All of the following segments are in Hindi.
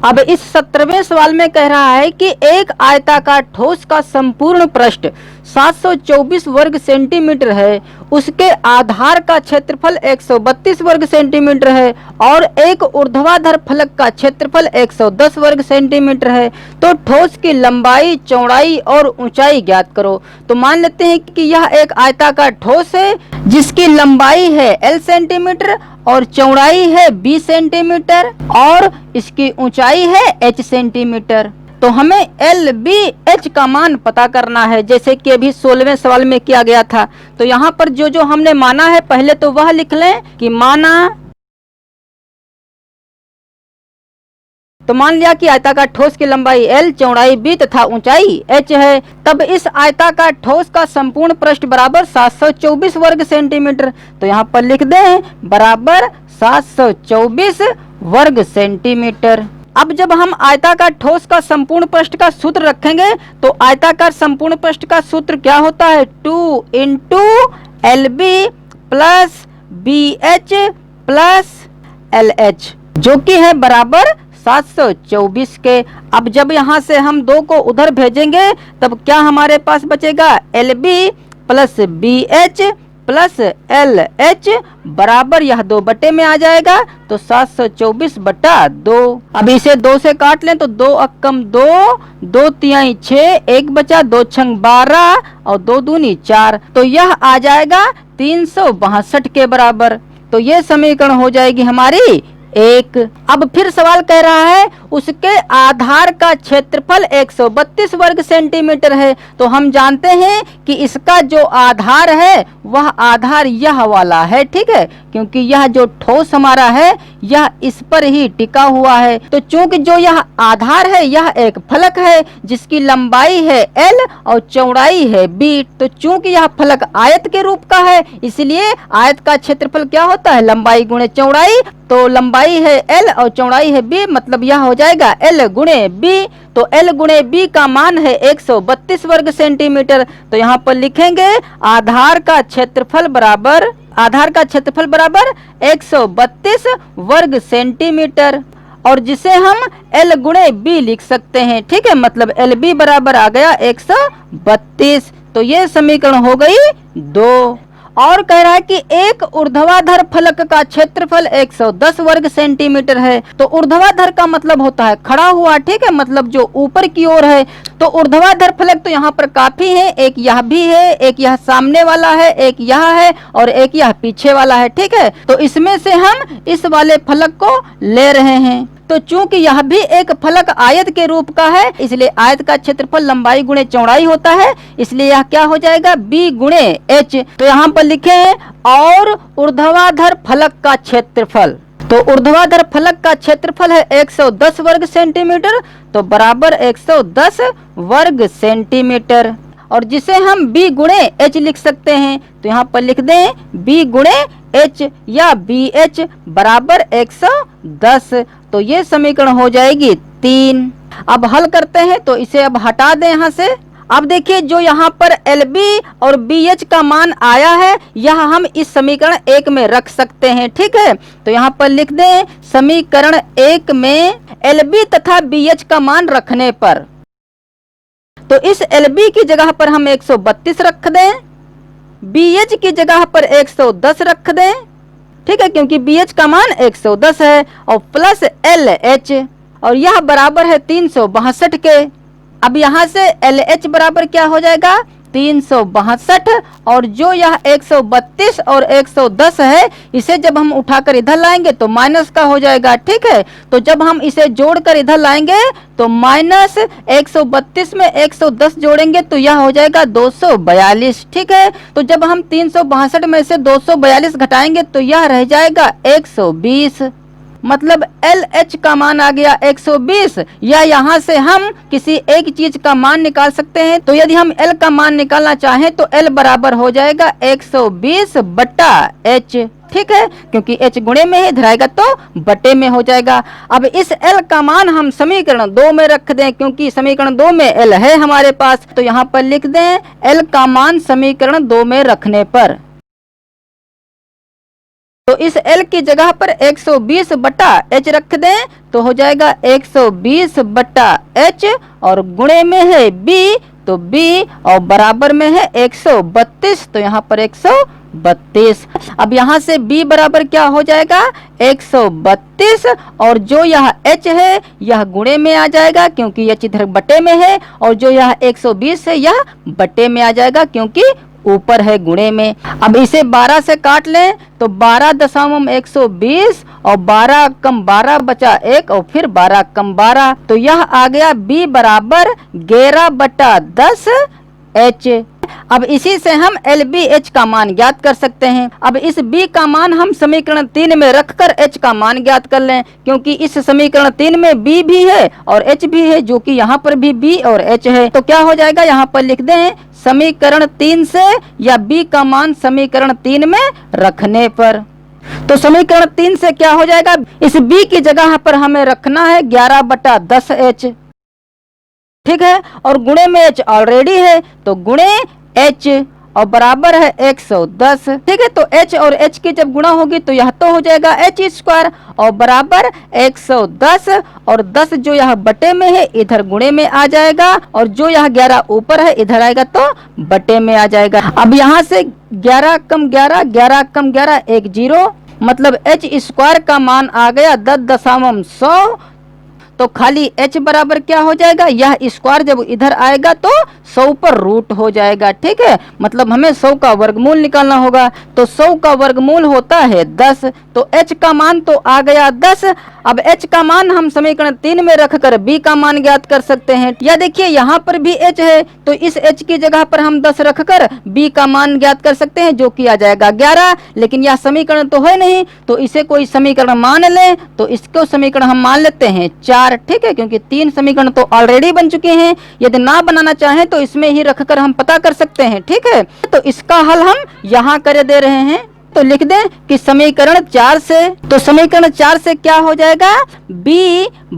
अब इस 17वें सवाल में कह रहा है कि एक आयताकार ठोस का संपूर्ण पृष्ठ 724 वर्ग सेंटीमीटर है, उसके आधार का क्षेत्रफल 132 वर्ग सेंटीमीटर है और एक ऊर्ध्वाधर फलक का क्षेत्रफल 110 वर्ग सेंटीमीटर है। तो ठोस की लंबाई, चौड़ाई और ऊंचाई ज्ञात करो। तो मान लेते हैं कि यह एक आयताकार ठोस है जिसकी लंबाई है L सेंटीमीटर और चौड़ाई है B सेंटीमीटर और इसकी ऊंचाई है H सेंटीमीटर। तो हमें LBH का मान पता करना है, जैसे कि अभी 16वें सवाल में किया गया था। तो यहाँ पर जो जो हमने माना है पहले तो वह लिख लें कि माना। तो मान लिया कि आयताकार ठोस की लंबाई L, चौड़ाई B तथा ऊंचाई H है। तब इस आयताकार ठोस का संपूर्ण पृष्ठ बराबर 724 वर्ग सेंटीमीटर। तो यहाँ पर लिख दें बराबर 724 वर्ग सेंटीमीटर। अब जब हम आयताकार ठोस का संपूर्ण पृष्ठ का सूत्र रखेंगे तो आयताकार संपूर्ण पृष्ठ का सूत्र क्या होता है? 2 into LB plus BH plus LH, जो कि है बराबर 724 के। अब जब यहाँ से हम 2 को उधर भेजेंगे तब क्या हमारे पास बचेगा? LB plus BH plus LH बराबर यह 2 बटे में आ जाएगा, तो 724 बटा 2। अब इसे 2 से काट लें तो 2 अक्कम 2, 2 तिहाई 6, 1 बचा, 2 छंग 12 और 2 दूनी 4। तो यह आ जाएगा 362 के बराबर। तो ये समीकरण हो जाएगी हमारी 1। अब फिर सवाल कह रहा है उसके आधार का क्षेत्रफल 132 वर्ग सेंटीमीटर है। तो हम जानते हैं कि इसका जो आधार है वह आधार यह वाला है, ठीक है, क्योंकि यह जो ठोस हमारा है यह इस पर ही टिका हुआ है। तो चूंकि जो यह आधार है यह एक फलक है जिसकी लंबाई है L और चौड़ाई है B। तो चूंकि यह फलक आयत के रूप का है इसलिए आयत का क्षेत्रफल क्या होता है? लंबाई गुणे चौड़ाई। तो लंबाई है L और चौड़ाई है B, मतलब यह हो जाएगा L गुणे B। तो L गुणे B का मान है 132 वर्ग सेंटीमीटर। तो यहाँ पर लिखेंगे आधार का क्षेत्रफल बराबर 132 वर्ग सेंटीमीटर, और जिसे हम L गुणे B लिख सकते हैं, ठीक है, मतलब LB बराबर आ गया 132। तो ये समीकरण हो गई 2। और कह रहा है कि एक ऊर्ध्वाधर फलक का क्षेत्रफल 110 वर्ग सेंटीमीटर है। तो ऊर्ध्वाधर का मतलब होता है खड़ा हुआ, ठीक है, मतलब जो ऊपर की ओर है। तो ऊर्ध्वाधर फलक तो यहाँ पर काफी है, एक यह भी है, एक यह सामने वाला है, एक यह है और एक यह पीछे वाला है, ठीक है। तो इसमें से हम इस वाले फलक को ले रहे हैं। तो चूंकि यह भी एक फलक आयत के रूप का है इसलिए आयत का क्षेत्रफल लंबाई गुणे चौड़ाई होता है, इसलिए यह क्या हो जाएगा? B गुणे H। तो यहाँ पर लिखे और ऊर्ध्वाधर फलक का क्षेत्रफल। तो ऊर्ध्वाधर फलक का क्षेत्रफल है 110 वर्ग सेंटीमीटर, तो बराबर 110 वर्ग सेंटीमीटर, और जिसे हम B गुणे H लिख सकते हैं। तो यहाँ पर लिख दें B गुणे H या BH बराबर 110। तो ये समीकरण हो जाएगी 3। अब हल करते हैं, तो इसे अब हटा दें यहाँ से। अब देखिए जो यहाँ पर LB और BH का मान आया है यह हम इस समीकरण 1 में रख सकते हैं, ठीक है। तो यहाँ पर लिख दें समीकरण 1 में LB तथा BH का मान रखने पर, तो इस LB की जगह पर हम 132 रख दें, BH की जगह पर 110 रख दें, ठीक है, क्योंकि BH का मान 110 है, और प्लस LH, और यह बराबर है 362 के। अब यहाँ से LH बराबर क्या हो जाएगा? 362, और जो यह 132 और 110 है इसे जब हम उठाकर इधर लाएंगे तो माइनस का हो जाएगा, ठीक है। तो जब हम इसे जोड़कर इधर लाएंगे तो माइनस 132 में 110 जोड़ेंगे तो यह हो जाएगा 242, ठीक है। तो जब हम 362 में से 242 घटाएंगे तो यह रह जाएगा 120, मतलब LH का मान आ गया 120। या यहाँ से हम किसी एक चीज का मान निकाल सकते हैं। तो यदि हम L का मान निकालना चाहें तो L बराबर हो जाएगा 120 बटा H, ठीक है, क्योंकि H गुणे में है, धराएगा तो बटे में हो जाएगा। अब इस L का मान हम समीकरण 2 में रख दें, क्योंकि समीकरण 2 में L है हमारे पास। तो यहाँ पर लिख दें L का मान समीकरण 2 में रखने पर। तो इस L की जगह पर 120 बटा H रख दें तो हो जाएगा 120 बटा H और गुणे में है B तो B और बराबर में है 132 तो यहाँ पर 132। अब यहाँ से B बराबर क्या हो जाएगा 132 और जो यह H है यह गुणे में आ जाएगा क्योंकि H इधर बटे में है और जो यह 120 है यह बटे में आ जाएगा क्योंकि ऊपर है गुणे में। अब इसे 12 से काट लें तो 12.120 और 12 कम 12 बचा 1 और फिर 12 कम 12 तो यह आ गया B बराबर 11 बटा 10 H। अब इसी से हम LBH का मान ज्ञात कर सकते हैं। अब इस B का मान हम समीकरण 3 में रखकर H का मान ज्ञात कर लें क्योंकि इस समीकरण 3 में B भी है और H भी है जो कि यहाँ पर भी B और H है। तो क्या हो जाएगा यहाँ पर लिख दें समीकरण 3 से या B का मान समीकरण 3 में रखने पर। तो समीकरण 3 से क्या हो जाएगा इस B की जगह पर हमें रखना है 11 बटा 10 H, ठीक है, और गुणे में H ऑलरेडी है तो गुणे H और बराबर है 110, ठीक है। तो H और H की जब गुणा होगी तो यह तो हो जाएगा H स्क्वायर और बराबर 110 और 10 जो यह बटे में है इधर गुणे में आ जाएगा और जो यह 11 ऊपर है इधर आएगा तो बटे में आ जाएगा। अब यहाँ से 11 कम 11 11 कम 11 1 0 मतलब H स्क्वायर का मान आ गया 10.100 तो खाली H बराबर क्या हो जाएगा यह स्क्वायर जब इधर आएगा तो 100 पर रूट हो जाएगा, ठीक है, मतलब हमें 100 का वर्गमूल निकालना होगा तो 100 का वर्गमूल होता है 10 तो H का मान तो आ गया 10। अब H का मान हम समीकरण 3 में रखकर B का मान ज्ञात कर सकते हैं। या देखिए यहाँ पर भी H है तो इस H की जगह पर हम 10 रखकर B का मान ज्ञात कर सकते हैं जो कि आ जाएगा 11, लेकिन यह समीकरण तो है नहीं तो इसे कोई समीकरण मान लें तो इसको समीकरण हम मान लेते हैं 4, ठीक है, क्योंकि 3 समीकरण तो ऑलरेडी बन चुके हैं। यदि ना बनाना चाहें तो इसमें ही रखकर हम पता कर सकते हैं, ठीक है। तो इसका हल हम यहाँ कर दे रहे हैं तो लिख दें कि समीकरण 4 से, तो समीकरण 4 से क्या हो जाएगा B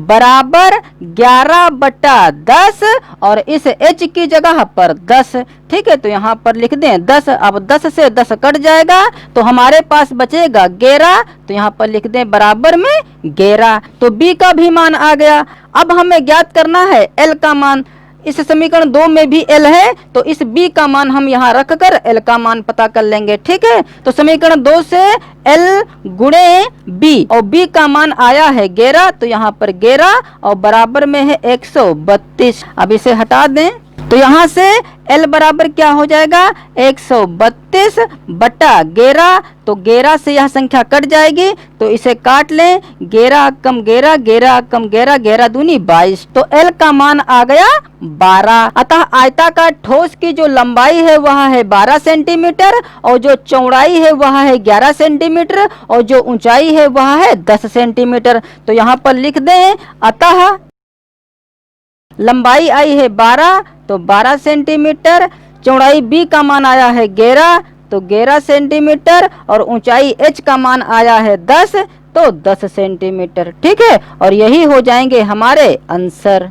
बराबर 11 बटा 10 और इस H की जगह पर 10, ठीक है, तो यहाँ पर लिख दें 10। अब 10 से 10 कट जाएगा तो हमारे पास बचेगा 11 तो यहाँ पर लिख दें बराबर में 11 तो B का भी मान आ गया। अब हमें ज्ञात करना है L का मान। इस समीकरण 2 में भी L है तो इस B का मान हम यहाँ रखकर L का मान पता कर लेंगे, ठीक है। तो समीकरण 2 से L गुणे B और B का मान आया है 11 तो यहाँ पर 11 और बराबर में है 132। अब इसे हटा दें तो यहाँ से L बराबर क्या हो जाएगा 132 बटा 11 तो 11 से यह संख्या कट जाएगी तो इसे काट लें 11 कम 11 11 कम 11 11 दूनी 22 तो L का मान आ गया 12। अतः आयताकार ठोस की जो लंबाई है वह है 12 सेंटीमीटर और जो चौड़ाई है वह है 11 सेंटीमीटर और जो ऊंचाई है वह है 10 सेंटीमीटर। तो यहाँ पर लिख दें अतः लंबाई आई है 12 तो 12 सेंटीमीटर, चौड़ाई B का मान आया है 11 तो 11 सेंटीमीटर और ऊंचाई H का मान आया है 10 तो 10 सेंटीमीटर, ठीक है, और यही हो जाएंगे हमारे आंसर।